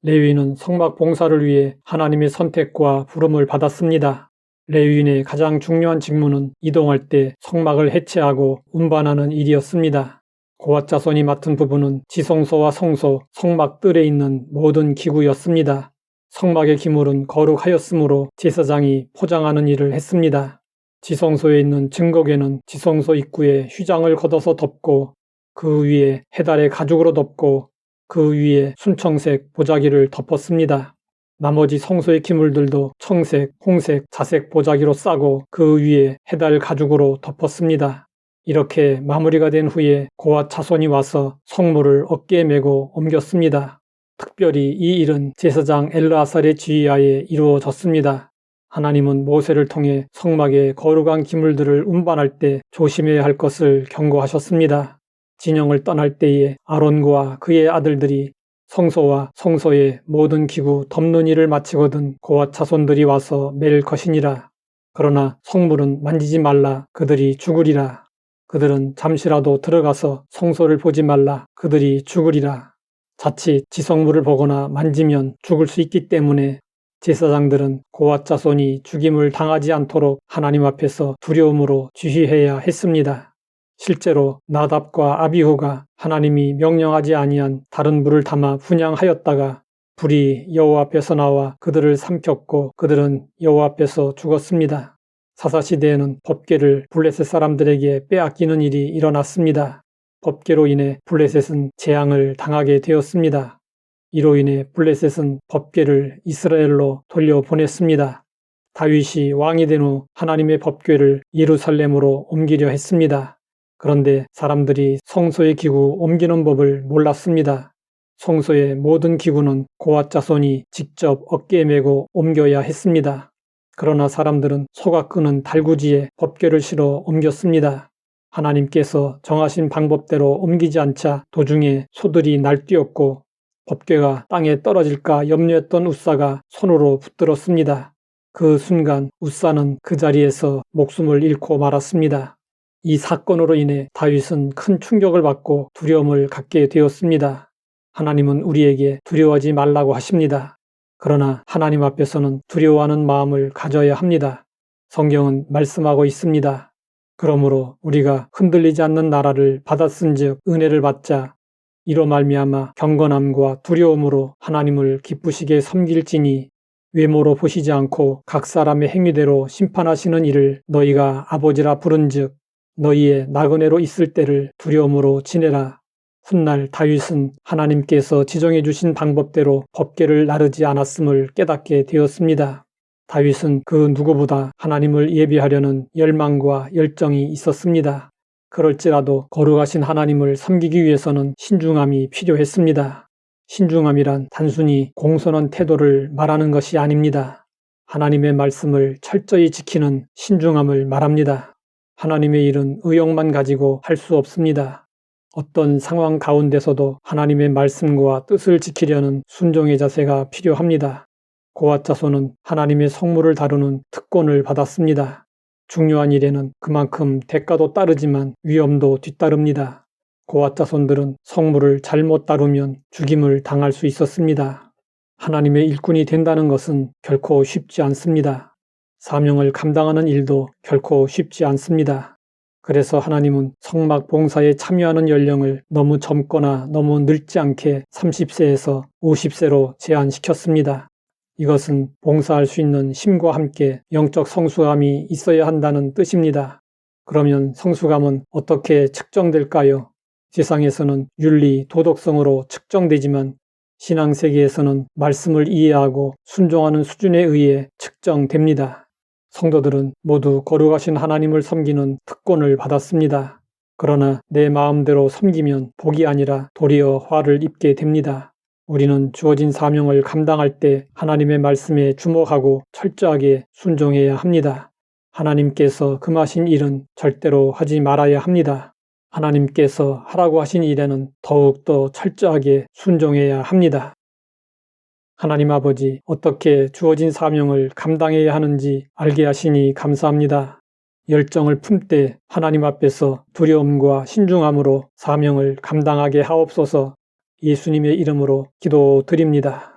레위인은 성막 봉사를 위해 하나님의 선택과 부름을 받았습니다. 레위인의 가장 중요한 직무는 이동할 때 성막을 해체하고 운반하는 일이었습니다. 고앗 자손이 맡은 부분은 지성소와 성소, 성막 뜰에 있는 모든 기구였습니다. 성막의 기물은 거룩하였으므로 제사장이 포장하는 일을 했습니다. 지성소에 있는 증거궤는 지성소 입구에 휘장을 걷어서 덮고 그 위에 해달의 가죽으로 덮고 그 위에 순청색 보자기를 덮었습니다. 나머지 성소의 기물들도 청색, 홍색, 자색 보자기로 싸고 그 위에 해달 가죽으로 덮었습니다. 이렇게 마무리가 된 후에 고앗 자손이 와서 성물을 어깨에 메고 옮겼습니다. 특별히 이 일은 제사장 엘르아살의 지휘하에 이루어졌습니다. 하나님은 모세를 통해 성막의 거룩한 기물들을 운반할 때 조심해야 할 것을 경고하셨습니다. 진영을 떠날 때에 아론과 그의 아들들이 성소와 성소의 모든 기구 덮는 일을 마치거든 고앗 자손들이 와서 맬 것이니라. 그러나 성물은 만지지 말라, 그들이 죽으리라. 그들은 잠시라도 들어가서 성소를 보지 말라, 그들이 죽으리라. 자칫 지성물을 보거나 만지면 죽을 수 있기 때문에 제사장들은 고앗 자손이 죽임을 당하지 않도록 하나님 앞에서 두려움으로 지휘해야 했습니다. 실제로 나답과 아비후가 하나님이 명령하지 아니한 다른 불을 담아 분향하였다가 불이 여호와 앞에서 나와 그들을 삼켰고 그들은 여호와 앞에서 죽었습니다. 사사시대에는 법궤를 블레셋 사람들에게 빼앗기는 일이 일어났습니다. 법궤로 인해 블레셋은 재앙을 당하게 되었습니다. 이로 인해 블레셋은 법궤를 이스라엘로 돌려보냈습니다. 다윗이 왕이 된 후 하나님의 법궤를 예루살렘으로 옮기려 했습니다. 그런데 사람들이 성소의 기구 옮기는 법을 몰랐습니다. 성소의 모든 기구는 고앗 자손이 직접 어깨에 메고 옮겨야 했습니다. 그러나 사람들은 소가 끄는 달구지에 법궤를 실어 옮겼습니다. 하나님께서 정하신 방법대로 옮기지 않자 도중에 소들이 날뛰었고 법궤가 땅에 떨어질까 염려했던 웃사가 손으로 붙들었습니다. 그 순간 웃사는 그 자리에서 목숨을 잃고 말았습니다. 이 사건으로 인해 다윗은 큰 충격을 받고 두려움을 갖게 되었습니다. 하나님은 우리에게 두려워하지 말라고 하십니다. 그러나 하나님 앞에서는 두려워하는 마음을 가져야 합니다. 성경은 말씀하고 있습니다. 그러므로 우리가 흔들리지 않는 나라를 받았은즉 은혜를 받자. 이로 말미암아 경건함과 두려움으로 하나님을 기쁘시게 섬길지니 외모로 보시지 않고 각 사람의 행위대로 심판하시는 이를 너희가 아버지라 부른즉 너희의 나그네로 있을 때를 두려움으로 지내라. 훗날 다윗은 하나님께서 지정해 주신 방법대로 법궤를 나르지 않았음을 깨닫게 되었습니다. 다윗은 그 누구보다 하나님을 예비하려는 열망과 열정이 있었습니다. 그럴지라도 거룩하신 하나님을 섬기기 위해서는 신중함이 필요했습니다. 신중함이란 단순히 공손한 태도를 말하는 것이 아닙니다. 하나님의 말씀을 철저히 지키는 신중함을 말합니다. 하나님의 일은 의욕만 가지고 할 수 없습니다. 어떤 상황 가운데서도 하나님의 말씀과 뜻을 지키려는 순종의 자세가 필요합니다. 고앗 자손은 하나님의 성물을 다루는 특권을 받았습니다. 중요한 일에는 그만큼 대가도 따르지만 위험도 뒤따릅니다. 고앗 자손들은 성물을 잘못 다루면 죽임을 당할 수 있었습니다. 하나님의 일꾼이 된다는 것은 결코 쉽지 않습니다. 사명을 감당하는 일도 결코 쉽지 않습니다. 그래서 하나님은 성막 봉사에 참여하는 연령을 너무 젊거나 너무 늙지 않게 30세에서 50세로 제한시켰습니다. 이것은 봉사할 수 있는 힘과 함께 영적 성숙함이 있어야 한다는 뜻입니다. 그러면 성숙함은 어떻게 측정될까요? 세상에서는 윤리, 도덕성으로 측정되지만 신앙세계에서는 말씀을 이해하고 순종하는 수준에 의해 측정됩니다. 성도들은 모두 거룩하신 하나님을 섬기는 특권을 받았습니다. 그러나 내 마음대로 섬기면 복이 아니라 도리어 화를 입게 됩니다. 우리는 주어진 사명을 감당할 때 하나님의 말씀에 주목하고 철저하게 순종해야 합니다. 하나님께서 금하신 일은 절대로 하지 말아야 합니다. 하나님께서 하라고 하신 일에는 더욱더 철저하게 순종해야 합니다. 하나님 아버지, 어떻게 주어진 사명을 감당해야 하는지 알게 하시니 감사합니다. 열정을 품되 하나님 앞에서 두려움과 신중함으로 사명을 감당하게 하옵소서. 예수님의 이름으로 기도드립니다.